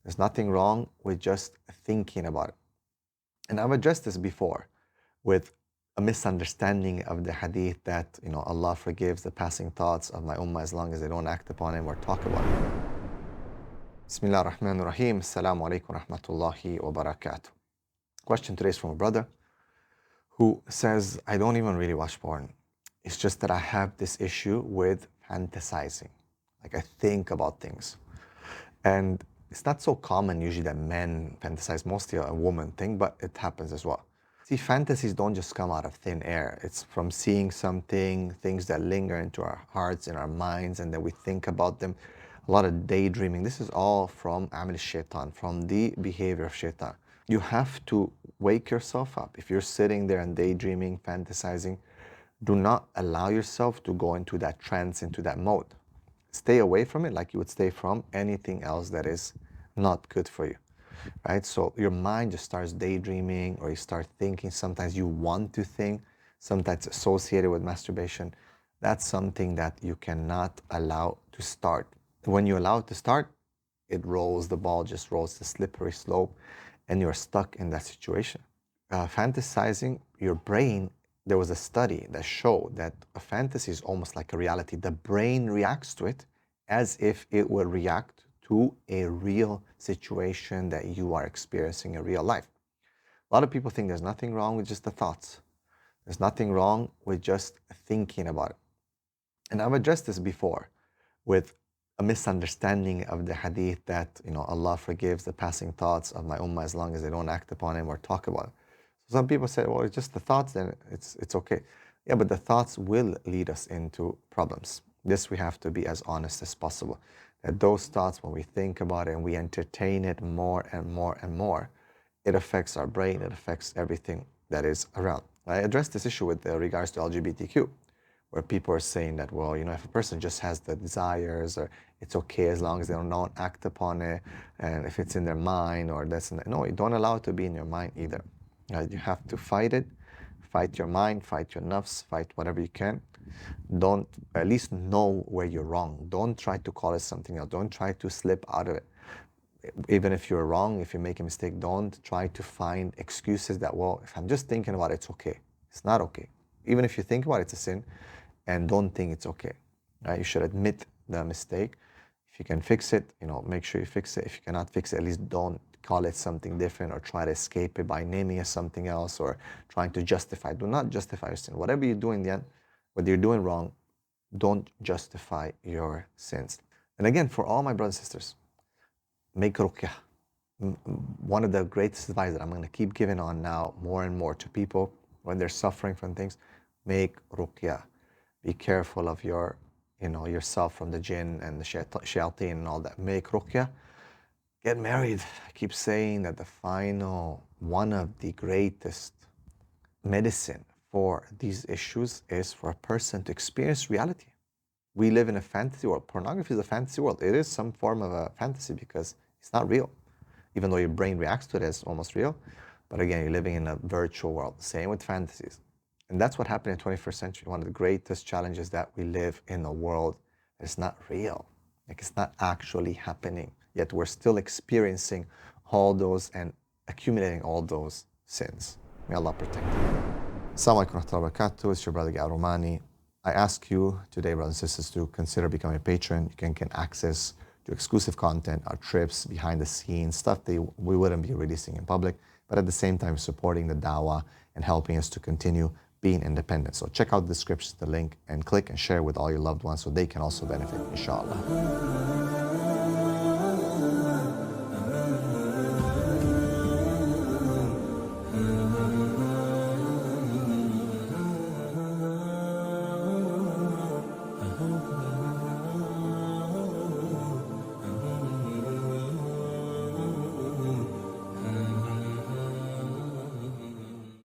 There's nothing wrong with just thinking about it. And I've addressed this before with a misunderstanding of the hadith that, Allah forgives the passing thoughts of my ummah as long as they don't act upon it or talk about it. Bismillah ar-Rahman ar-Rahim. Assalamu alaikum rahmatullahi wa barakatuh. Question today is from a brother who says, I don't even really watch porn. It's just that I have this issue with fantasizing. Like I think about things. And it's not so common usually that men fantasize, mostly a woman thing, but it happens as well. See, fantasies don't just come out of thin air. It's from seeing something, things that linger into our hearts and our minds, and then we think about them. A lot of daydreaming. This is all from amal shaitan, from the behavior of shaitan. You have to wake yourself up. If you're sitting there and daydreaming, fantasizing, do not allow yourself to go into that trance, into that mode. Stay away from it like you would stay from anything else that is not good for you, right? So your mind just starts daydreaming, or you start thinking. Sometimes you want to think, sometimes associated with masturbation. That's something that you cannot allow to start. When you allow it to start, it rolls, the ball just rolls the slippery slope, and you're stuck in that situation. Fantasizing, your brain, there was a study that showed that a fantasy is almost like a reality. The brain reacts to it as if it would react to a real situation that you are experiencing in real life. A lot of people think there's nothing wrong with just the thoughts. There's nothing wrong with just thinking about it. And I've addressed this before with a misunderstanding of the hadith that, Allah forgives the passing thoughts of my ummah as long as they don't act upon it or talk about it. So some people say, well, it's just the thoughts, then it's okay. Yeah, but the thoughts will lead us into problems. This we have to be as honest as possible. That those thoughts, when we think about it and we entertain it more and more and more, it affects our brain, it affects everything that is around. I addressed this issue with regards to LGBTQ, where people are saying that, well, if a person just has the desires, or it's okay as long as they don't act upon it, and if it's in their mind, or that's no, you don't allow it to be in your mind either. You have to fight it, fight your mind, fight your nafs, fight whatever you can. Don't, at least know where you're wrong. Don't try to call it something else. Don't try to slip out of it. Even if you're wrong, if you make a mistake, don't try to find excuses that, well, if I'm just thinking about it, it's okay. It's not okay. Even if you think about it, it's a sin, and don't think it's okay. Right? You should admit the mistake. If you can fix it, make sure you fix it. If you cannot fix it, at least don't call it something different or try to escape it by naming it something else or trying to justify. Do not justify your sin. Whatever you do in the end, whether you're doing wrong, don't justify your sins. And again, for all my brothers and sisters, make ruqyah. One of the greatest advice that I'm going to keep giving on now more and more to people when they're suffering from things, make ruqyah. Be careful of yourself from the jinn and the shayateen and all that. Make ruqyah. Get married. I keep saying that one of the greatest medicine for these issues is for a person to experience reality. We live in a fantasy world. Pornography is a fantasy world. It is some form of a fantasy because it's not real, even though your brain reacts to it as almost real. But again, you're living in a virtual world. Same with fantasies. And that's what happened in the 21st century. One of the greatest challenges that we live in a world that's not real. Like it's not actually happening. Yet we're still experiencing all those and accumulating all those sins. May Allah protect you. Assalamu alaikum wa rahmatullahi wa barakatuh. It's your brother Gabriel Romaani. I ask you today, brothers and sisters, to consider becoming a patron. You can get access to exclusive content, our trips, behind the scenes, stuff that we wouldn't be releasing in public, but at the same time supporting the dawah and helping us to continue being independent. So check out the description, the link, and click and share with all your loved ones so they can also benefit, inshallah.